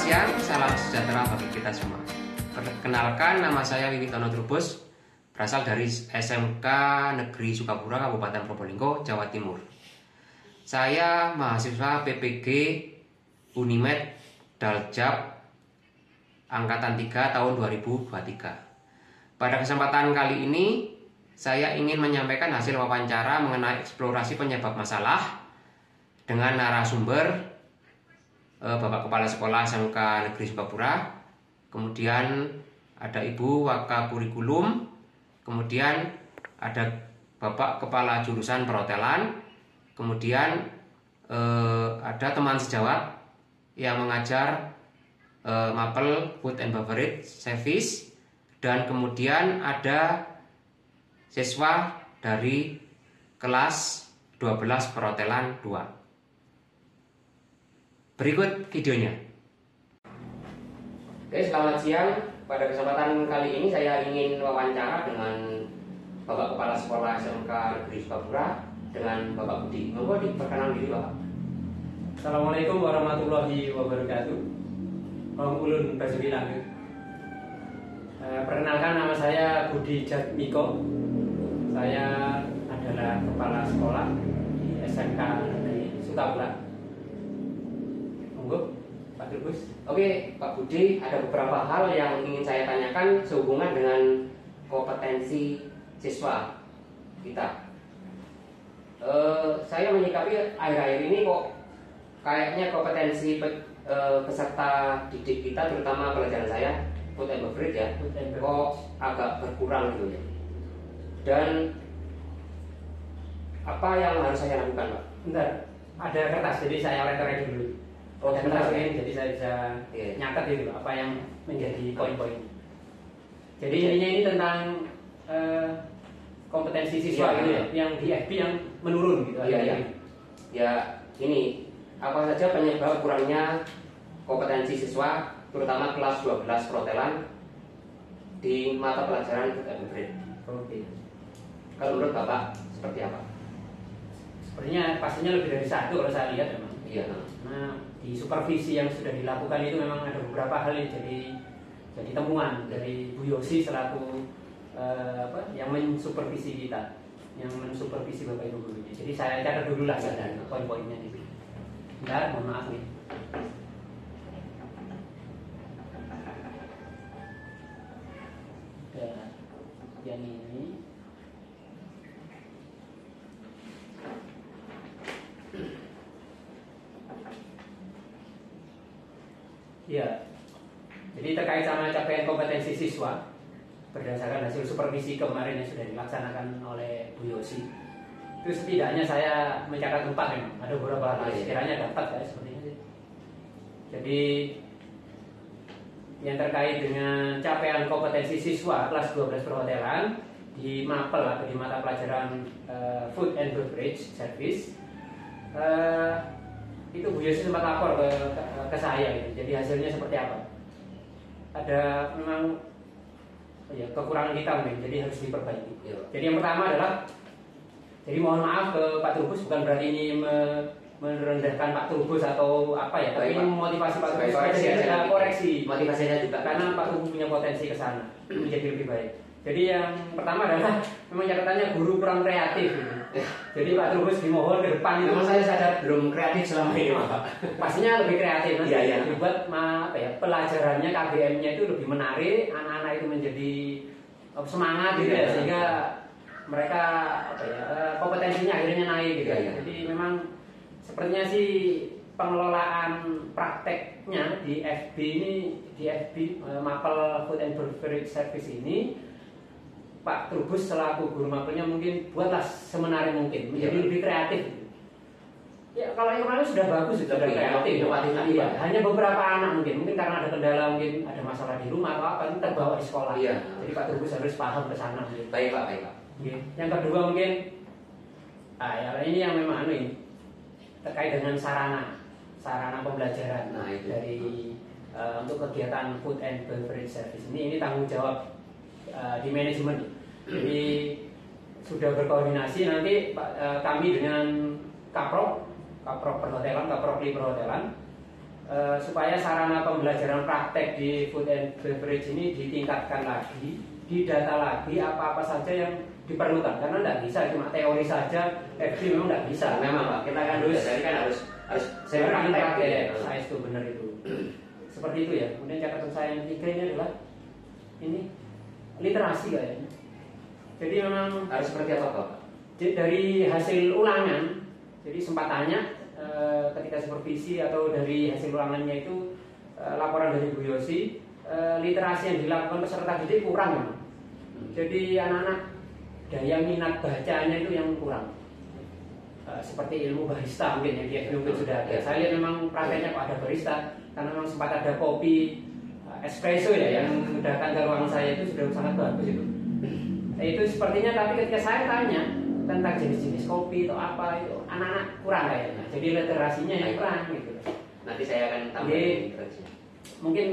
siang, salam sejahtera bagi kita semua. Perkenalkan, nama saya Wiwitono Trubus, berasal dari SMK Negeri Sukapura, Kabupaten Probolinggo, Jawa Timur. Saya mahasiswa PPG Unimed Daljab Angkatan 3 tahun 2023. Pada kesempatan kali ini, saya ingin menyampaikan hasil wawancara mengenai eksplorasi penyebab masalah dengan narasumber Bapak Kepala Sekolah SMK Negeri Sukapura, kemudian ada Ibu Wakakurikulum, kemudian ada Bapak Kepala Jurusan Perhotelan, kemudian ada teman sejawat yang mengajar Mapel Food and Beverage Service, dan kemudian ada siswa dari kelas 12 Perhotelan 2. Berikut videonya. Oke, selamat siang. Pada kesempatan kali ini saya ingin wawancara dengan Bapak Kepala Sekolah SMK Negeri Sukapura dengan Bapak Budi. Monggo diperkenalkan diri, Bapak. Assalamualaikum warahmatullahi wabarakatuh. Om Ulun Basuki. Perkenalkan, nama saya Budi Jatmiko. Saya adalah Kepala Sekolah di SMK Negeri Sukapura. Monggo, Pak Trubus. Oke, Pak Budi, ada beberapa hal yang ingin saya tanyakan sehubungan dengan kompetensi siswa kita. Saya menyikapi akhir-akhir ini kok kayaknya kompetensi peserta didik kita, terutama pelajaran saya food and beverage ya, kok agak berkurang gitu ya. Dan apa yang harus saya lakukan, Pak? Bentar, ada kertas, jadi saya oleh-oleh dulu. Oh, kertas ini, jadi saya bisa nyatet gitu apa yang menjadi poin-poin. Jadi intinya ini tentang kompetensi siswa gitu ya, yang di FB yang menurun gitu. Ya, ini apa saja penyebab kurangnya kompetensi siswa, terutama kelas 12 perhotelan di mata pelajaran food and beverage. Oke. Kalau menurut Bapak seperti apa? Sepertinya pastinya lebih dari satu kalau saya lihat memang. Iya. Nah, di supervisi yang sudah dilakukan itu memang ada beberapa hal yang jadi temuan dari Bu Yosi selaku yang mensupervisi kita, yang mensupervisi Bapak Ibu gurunya. Jadi saya catat dulu lah poin-poinnya ini. Bentar, mohon maaf nih. Yang ini ya, jadi terkait sama capaian kompetensi siswa berdasarkan hasil supervisi kemarin yang sudah dilaksanakan oleh Bu Yosi, itu setidaknya saya mencatat 4 memang. Ada beberapa hal sekiranya dapat ya sepertinya sih. Jadi yang terkait dengan capaian kompetensi siswa kelas 12 perhotelan di MAPEL atau di mata pelajaran Food and Beverage Service, itu Bu Yosi sempat lapor ke saya gitu. Jadi hasilnya seperti apa? Ada memang ya kekurangan kita mungkin, jadi harus diperbaiki. Jadi yang pertama adalah, jadi mohon maaf ke Pak Trubus, bukan berarti ini merendahkan Pak Trubus atau apa ya, tapi ini memotivasi Pak Trubus supaya ada koreksi Motivasinya juga karena Pak Trubus punya potensi ke sana menjadi lebih baik. Jadi yang pertama adalah memang catatannya guru kurang kreatif gitu. Jadi Pak Trubus dimohon ke depan itu. Memang saya sadar belum kreatif selama ini, Pak. Pastinya lebih kreatif nanti. Iya. Dibuat apa ya, pelajarannya KBM-nya itu lebih menarik, anak-anak itu menjadi semangat gitu ya, sehingga mereka apa ya, kompetensinya akhirnya naik gitu. Jadi memang sepertinya sih pengelolaan prakteknya di FB ini, di FB Mapel Food and Beverage Service ini, Pak Trubus selaku guru mapelnya mungkin buatlah semenarik mungkin, menjadi lebih kreatif. Ya kalau yang kemarin sudah bagus, sudah kreatif, ya. Hanya beberapa anak mungkin karena ada kendala, mungkin ada masalah di rumah atau apa, ini terbawa di sekolah. Jadi Pak Trubus harus paham ke sana. Baik Pak. Yang kedua mungkin, ini yang memang ini terkait dengan sarana pembelajaran dari untuk kegiatan Food and Beverage Service ini tanggung jawab di manajemen. Jadi sudah berkoordinasi nanti kami dengan Kaprok Perhotelan, Kaprokli Perhotelan supaya sarana pembelajaran praktek di food and beverage ini ditingkatkan lagi, didata lagi apa-apa saja yang diperlukan, karena tidak bisa cuma teori saja, FB memang tidak bisa. Memang Pak, kita kan harus Saya praktek. saya itu benar itu. Seperti itu ya. Kemudian catatan saya yang ketiga ini adalah ini literasi kayaknya. Jadi memang Harus seperti apa Pak? dari hasil ulangan, jadi sempat tanya ketika supervisi atau dari hasil ulangannya itu laporan dari Bu Yosi, literasi yang dilakukan peserta didik kurang memang. Jadi anak-anak daya minat bacanya itu yang kurang. Seperti ilmu barista mungkin yang di FB mungkin sudah ada. Saya lihat memang prakteknya kok ada barista, karena memang sempat ada kopi espresso ya yang datang ke ruang saya itu sudah sangat bagus itu. Itu sepertinya, tapi ketika saya tanya tentang jenis-jenis kopi atau apa itu anak-anak kurang kayaknya. Jadi literasinya yang kurang gitu. Nanti saya akan tambahin literasinya. Mungkin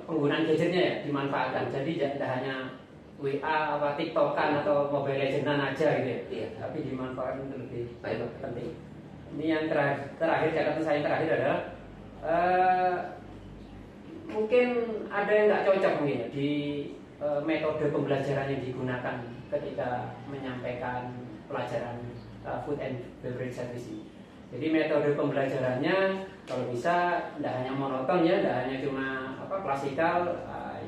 penggunaan gadgetnya ya dimanfaatkan. Jadi tidak hanya WA apa TikTokan atau Mobile Legendan aja gitu ya. Iya. Tapi dimanfaatkan itu lebih penting. Ini yang terakhir catatan saya yang terakhir adalah mungkin ada yang nggak cocok mungkin ya, di metode pembelajaran yang digunakan ketika menyampaikan pelajaran food and beverage service ini. Jadi metode pembelajarannya kalau bisa tidak hanya monoton ya, tidak hanya cuma klasikal,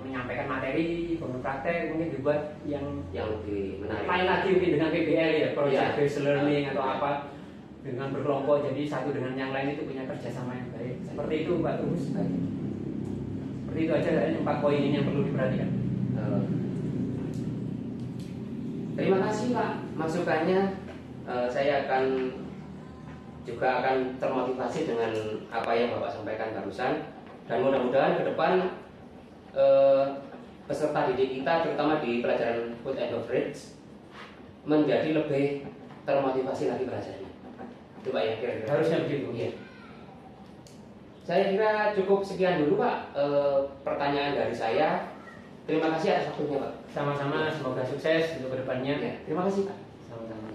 menyampaikan materi, kemudian praktek, mungkin dibuat yang lebih menarik. Lain lagi mungkin dengan PBL ya, project based learning atau apa, dengan berkelompok, jadi satu dengan yang lain itu punya kerjasama yang baik. Seperti itu Pak Trubus. Seperti itu aja kayaknya 4 poin ini yang perlu diperhatikan. Terima kasih Pak masukannya. Saya juga akan termotivasi dengan apa yang Bapak sampaikan barusan, dan mudah-mudahan ke depan peserta didik kita terutama di pelajaran food and beverage menjadi lebih termotivasi lagi belajarnya. Itu Pak ya, kira-kira. Harusnya begitu. Iya. Saya kira cukup sekian dulu Pak pertanyaan dari saya. Terima kasih atas waktunya Pak. Sama-sama, semoga sukses untuk kedepannya. Ya, terima kasih Pak. Sama-sama.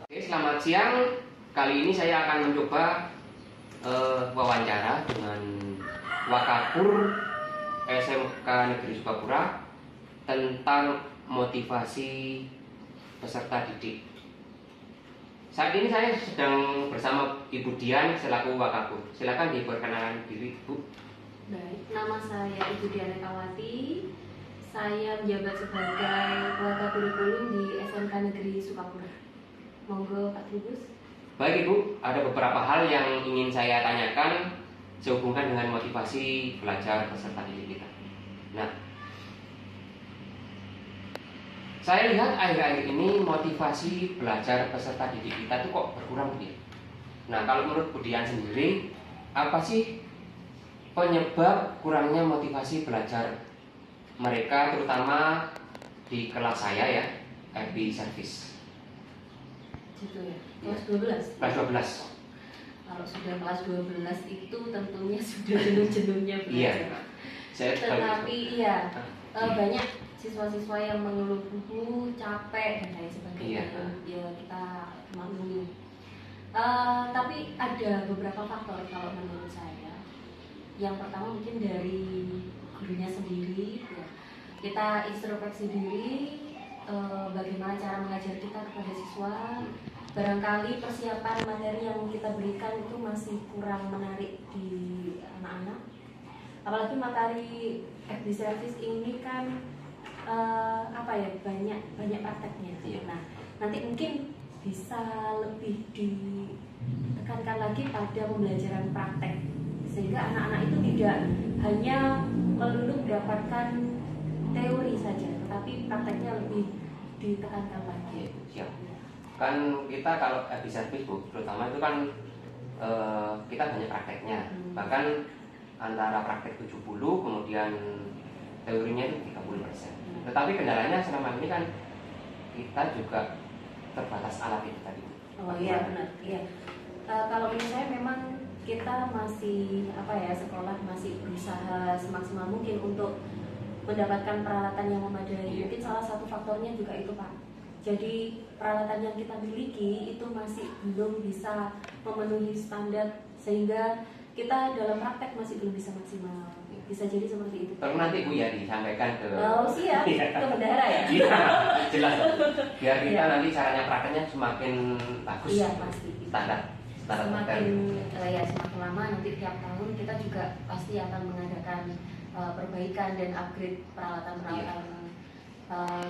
Oke, selamat siang. Kali ini saya akan mencoba wawancara dengan Wakapur SMK Negeri Sukapura tentang motivasi peserta didik. Saat ini saya sedang bersama Ibu Dian selaku Wakapur. Silakan diperkenalkan diri Bu. Baik, nama saya Ibu Dian Rekawati. Saya menjabat sebagai Wakakurikulum di SMK Negeri Sukapura. Monggo Pak Trubus. Baik Ibu, ada beberapa hal yang ingin saya tanyakan sehubungan dengan motivasi belajar peserta didik kita. Nah, saya lihat akhir-akhir ini motivasi belajar peserta didik kita itu kok berkurang gitu. Nah, kalau menurut Bu Dian sendiri, apa sih penyebab kurangnya motivasi belajar mereka, terutama di kelas saya ya, FB Service? Gitu ya, kelas 12. Kelas 12. Kalau sudah kelas 12 itu tentunya sudah jenuh-jenuhnya belajar. Iya. Tetapi iya, banyak siswa-siswa yang mengeluh capek dan lain sebagainya. Iya. Ya kita maklumi. Tapi ada beberapa faktor kalau menurut saya. Yang pertama mungkin dari gurunya sendiri. Ya. Kita introspeksi diri, bagaimana cara mengajar kita kepada siswa. Barangkali persiapan materi yang kita berikan itu masih kurang menarik di anak-anak. Apalagi materi FB Service ini kan banyak prakteknya. Iya. Nah, nanti mungkin bisa lebih ditekankan lagi pada pembelajaran praktek, sehingga anak-anak itu tidak hanya melulu mendapatkan teori saja, tetapi prakteknya lebih ditekankan lagi. Siap. Kan kita kalau FB Service Bu, terutama itu kan kita banyak prakteknya. Bahkan antara praktek 70 kemudian teorinya itu 30%. Tetapi kendalanya selama ini kan kita juga terbatas alat itu tadi. Oh iya benar. Iya. Kalau menurut saya memang kita masih sekolah masih berusaha semaksimal mungkin untuk mendapatkan peralatan yang memadai. Mungkin salah satu faktornya juga itu Pak. Jadi peralatan yang kita miliki itu masih belum bisa memenuhi standar, sehingga kita dalam praktek masih belum bisa maksimal. Bisa jadi seperti itu. Terus nanti Bu ya disampaikan ke siap ke bendahara ya. Iya, jelas. Biar kita Iya. nanti caranya prakteknya semakin bagus. Iya pasti. Standar Semakin semakin lama nanti tiap tahun kita juga pasti akan mengadakan perbaikan dan upgrade peralatan-peralatan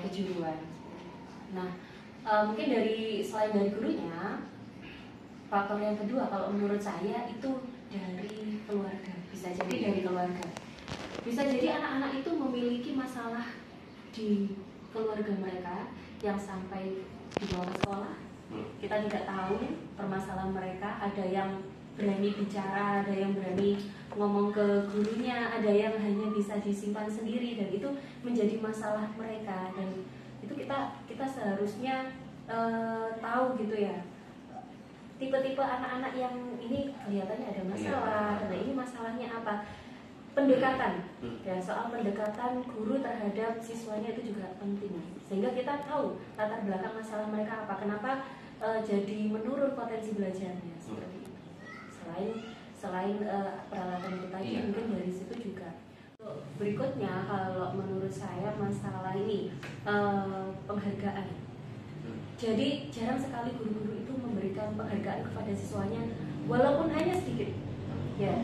kejuruan. Nah, mungkin selain dari gurunya, faktor yang kedua kalau menurut saya itu dari keluarga. Bisa jadi dari keluarga. Bisa jadi anak-anak itu memiliki masalah di keluarga mereka yang sampai dibawa ke sekolah. Kita tidak tahu permasalahan mereka. Ada yang berani bicara, ada yang berani ngomong ke gurunya, ada yang hanya bisa disimpan sendiri, dan itu menjadi masalah mereka. Dan itu kita seharusnya tahu gitu ya, tipe-tipe anak-anak yang ini kelihatannya ada masalah, karena ini masalahnya apa. Pendekatan ya, soal pendekatan guru terhadap siswanya itu juga penting, sehingga kita tahu latar belakang masalah mereka apa, kenapa jadi menurun potensi belajarnya seperti itu. Selain peralatan itu tadi, mungkin dari situ juga. Berikutnya kalau menurut saya masalah ini penghargaan. Jadi jarang sekali guru-guru itu memberikan penghargaan kepada siswanya, walaupun hanya sedikit. Ya,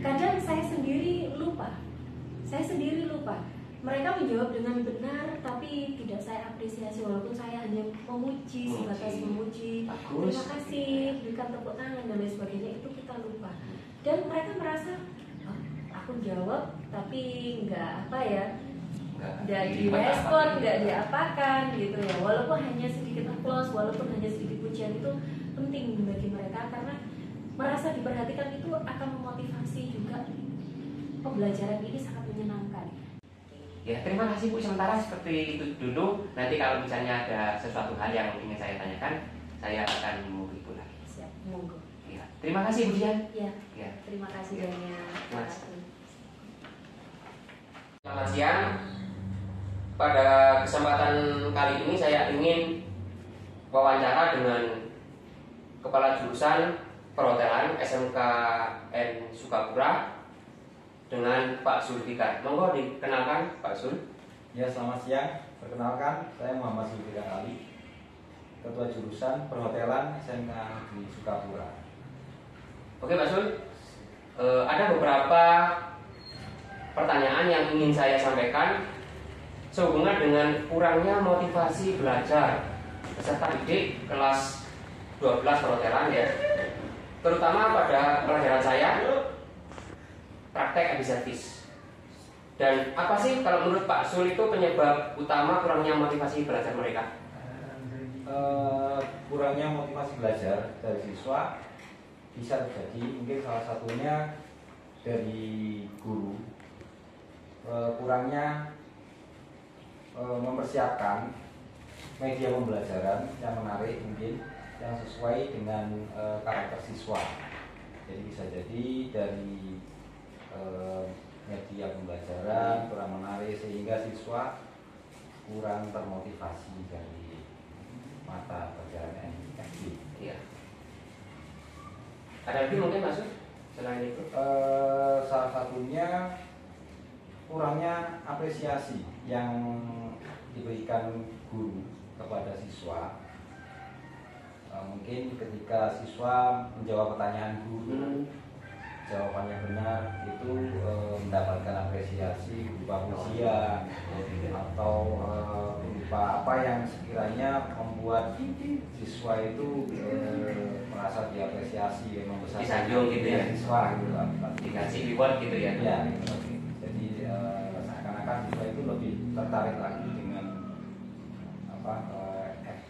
kadang saya sendiri lupa. Mereka menjawab dengan benar, tapi tidak saya apresiasi, walaupun saya hanya memuji, sebatas memuji. Terima kasih, berikan tepuk tangan dan lain sebagainya, itu kita lupa. Dan mereka merasa, aku jawab, tapi nggak direspon, nggak diapakan gitu ya. Walaupun hanya sedikit applause, walaupun hanya sedikit pujian, itu penting bagi mereka karena merasa diperhatikan itu akan memotivasi juga. Pembelajaran ini sangat menyenangkan. Ya, terima kasih Bu. Sementara seperti itu dulu. Nanti kalau misalnya ada sesuatu hal yang ingin saya tanyakan, saya akan menghubungi Ibu lagi. Siap, monggo. Ya, terima kasih Bu Dian. Ya, Ya. terima kasih Ya. banyak. Terima kasih. Selamat siang. Pada kesempatan kali ini saya ingin wawancara dengan Kepala Jurusan Perhotelan SMKN Sukapura dengan Pak Zulfikar. Monggo dikenalkan Pak Zul. Ya, selamat siang. Perkenalkan, saya Muhammad Zulfikar Ali, Ketua Jurusan Perhotelan SMK di Sukapura. Oke Pak Zul, ada beberapa pertanyaan yang ingin saya sampaikan sehubungan dengan kurangnya motivasi belajar peserta didik kelas 12 perhotelan ya, terutama pada pelajaran saya praktek service. Dan apa sih kalau menurut Pak Sul itu penyebab utama kurangnya motivasi belajar mereka? Kurangnya motivasi belajar dari siswa bisa terjadi mungkin salah satunya dari guru, kurangnya mempersiapkan media pembelajaran yang menarik, mungkin yang sesuai dengan karakter siswa. Jadi bisa jadi dari media pembelajaran kurang menarik sehingga siswa kurang termotivasi dari mata pelajaran FB. Iya. Ada lagi mungkin Mas selain itu? Salah satunya kurangnya apresiasi yang diberikan guru kepada siswa. Mungkin ketika siswa menjawab pertanyaan guru, jawabannya benar, itu mendapatkan apresiasi berupa pujian atau berupa apa yang sekiranya membuat siswa itu merasa diapresiasi, membesarkan Disanjung gitu ya, siswa gitu, dikasih reward gitu ya. Ya, jadi seakan-akan siswa itu lebih tertarik lagi dengan FB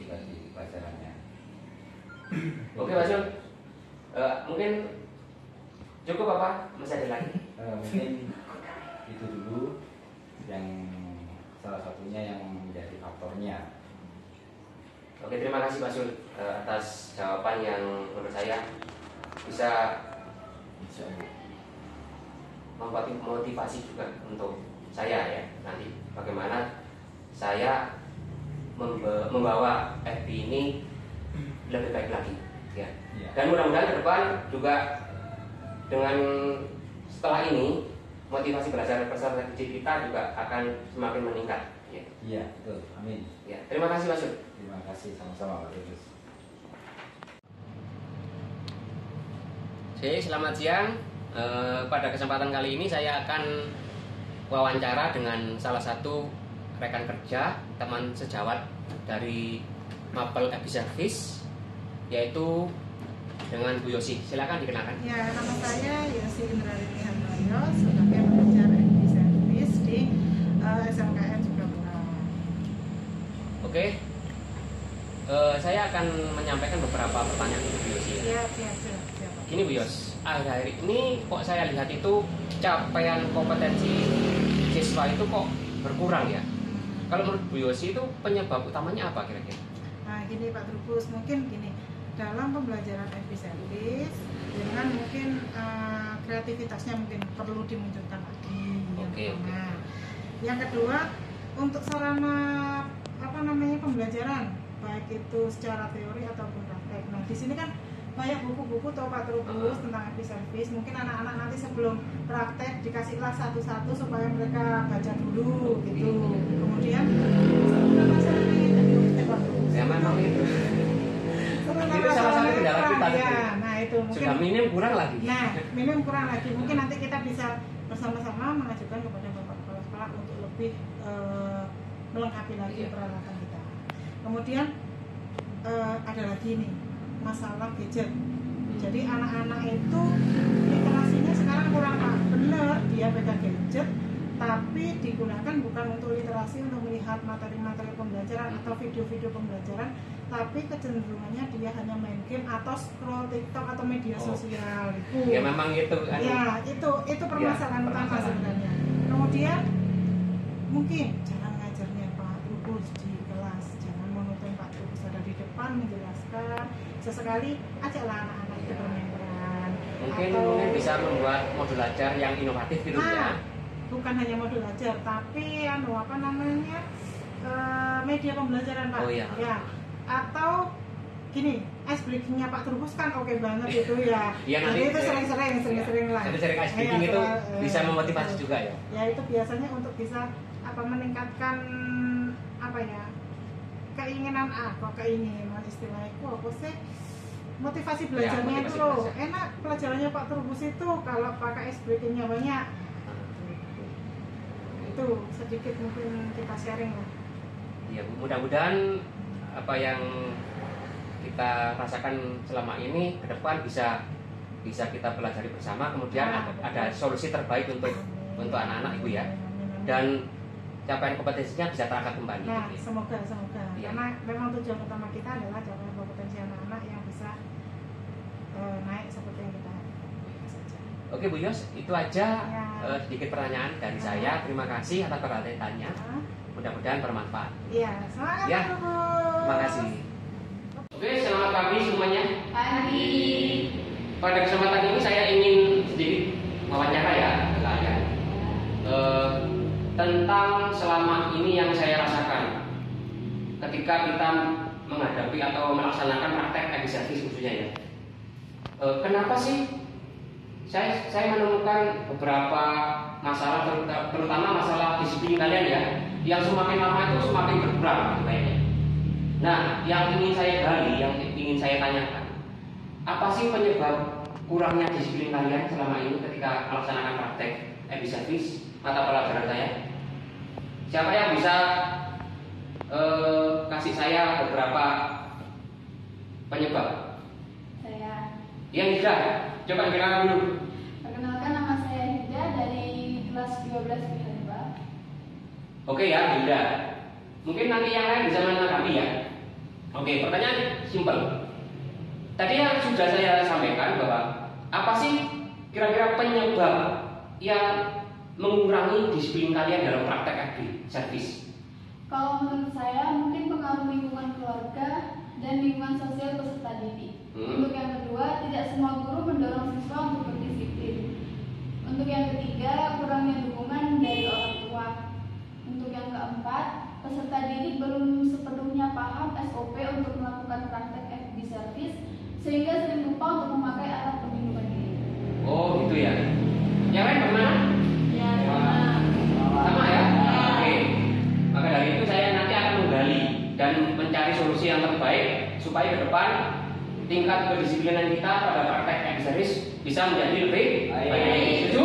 di pelajarannya. Oke Mas Zul, mungkin cukup apa? Masih ada lagi? Mungkin itu dulu yang salah satunya yang menjadi faktornya. Oke, terima kasih Pak Zul atas jawaban yang menurut saya bisa membuat motivasi juga untuk saya ya, nanti bagaimana saya membawa FB ini lebih baik lagi ya. Dan mudah-mudahan ke depan juga dengan setelah ini motivasi belajar peserta didik kita juga akan semakin meningkat. Ya. Iya, betul. Amin. Ya, terima kasih Mas Yud. Terima kasih sama-sama Pak Trubus. Oke, selamat siang. Pada kesempatan kali ini saya akan wawancara dengan salah satu rekan kerja, teman sejawat dari Mapel Ebi Service, yaitu dengan Bu Yosi. Silakan dikenalkan. Ya, nama saya Yosi Indrarini Handoyo, sebagai manajer Ebi Service di SMKN Sukabumi. Oke, saya akan menyampaikan beberapa pertanyaan untuk Bu Yosi. Ya, siap. Gini Bu Yos, akhir-akhir ini kok saya lihat itu capaian kompetensi siswa itu kok berkurang ya? Kalau menurut Bu Yosi itu penyebab utamanya apa kira-kira? Nah, gini Pak Trubus, mungkin gini, dalam pembelajaran Ebi Service dengan mungkin kreativitasnya mungkin perlu dimunculkan lagi. Oke. Yang kedua, untuk sarana pembelajaran, baik itu secara teori ataupun praktek. Nah, di sini kan banyak buku-buku atau Pak Trubus tentang Ebi Service. Mungkin anak-anak nanti sebelum praktek dikasihlah satu-satu supaya mereka baca dulu gitu. Kemudian Ya memang itu. Itu salah satu kendala kita. Ya, nah itu mungkin sudah minim kurang lagi. Nah, minim kurang lagi. Mungkin nanti kita bisa bersama-sama mengajukan kepada Bapak Kepala Sekolah untuk lebih melengkapi lagi peralatan kita. Kemudian ada lagi nih masalah gadget. Jadi anak-anak itu literasinya sekarang kurang Pak. Bener dia pegang gadget, tapi digunakan bukan untuk literasi, untuk melihat materi-materi pembelajaran atau video-video pembelajaran, tapi kecenderungannya dia hanya main game atau scroll TikTok atau media sosial itu. Ya memang itu kan. Ya, itu permasalahan utama sebenarnya. Kemudian mungkin cara ngajarnya Pak Trubus di kelas, jangan monoton Pak Trubus ada di depan menjelaskan. Sesekali ajaklah anak-anak itu bermain-main. Mungkin bisa membuat modul belajar yang inovatif gitu ya. Bukan hanya modul belajar, tapi media pembelajaran Pak. Oh iya. Ya. Atau gini, ice breaking-nya Pak Trubus kan oke banget itu ya. Iya, nanti jadi itu sering-sering lah. Jadi sering ice breaking itu bisa memotivasi juga ya. Ya itu biasanya untuk bisa meningkatkan keinginan keinginan istilahnya apa sih? Motivasi belajarnya itu loh. Enak pelajarannya Pak Trubus itu kalau pakai ice breaking-nya banyak. Itu sedikit mungkin kita sharing lah. Ya, mudah-mudahan apa yang kita rasakan selama ini ke depan bisa kita pelajari bersama, kemudian ada solusi terbaik untuk anak-anak Ibu ya, dan capaian kompetensinya bisa terangkat kembali. Nah, semoga ya. Karena memang tujuan utama kita adalah capaian kompetensi anak-anak yang bisa naik seperti yang kita harapkan saja. Oke Bu Yos, itu aja Ya. Sedikit pertanyaan dari saya. Terima kasih atas perhatiannya. Mudah-mudahan bermanfaat. Iya, semangat Ya. Trubus. Terima kasih. Oke, selamat pagi semuanya. Pagi. Pada kesempatan ini saya ingin sedikit wawancara ya ke kalian tentang selama ini yang saya rasakan ketika kita menghadapi atau melaksanakan praktek Ebi Service khususnya ya. Kenapa sih saya menemukan beberapa masalah, terutama masalah disiplin kalian ya, yang semakin lama itu semakin berkurang kayaknya. Nah, yang ingin saya gali, yang ingin saya tanyakan, apa sih penyebab kurangnya disiplin kalian selama ini ketika melaksanakan praktek Ebi Service mata pelajaran saya? Siapa yang bisa kasih saya beberapa penyebab? Saya. Yang Hida, coba kenalkan dulu. Perkenalkan, nama saya Hida dari kelas 12 IPA 2. Oke ya, Hida. Mungkin nanti yang lain bisa menanggapi ya. Oke, pertanyaan simpel. Tadi yang sudah saya sampaikan bahwa apa sih kira-kira penyebab yang mengurangi disiplin kalian dalam praktek Ebi Service? Kalau menurut saya mungkin pengaruh lingkungan keluarga dan lingkungan sosial peserta didik. Untuk yang kedua, tidak semua guru mendorong siswa untuk berdisiplin. Untuk yang ketiga, kurangnya dukungan dari orang tua. Untuk yang keempat, peserta didik belum sepenuhnya paham SOP untuk melakukan praktek Ebi Service sehingga sering lupa untuk memakai alat pelindungan diri. Oh solusi yang terbaik supaya ke depan tingkat kedisiplinan kita pada praktek M-Series bisa menjadi lebih baik. Setuju?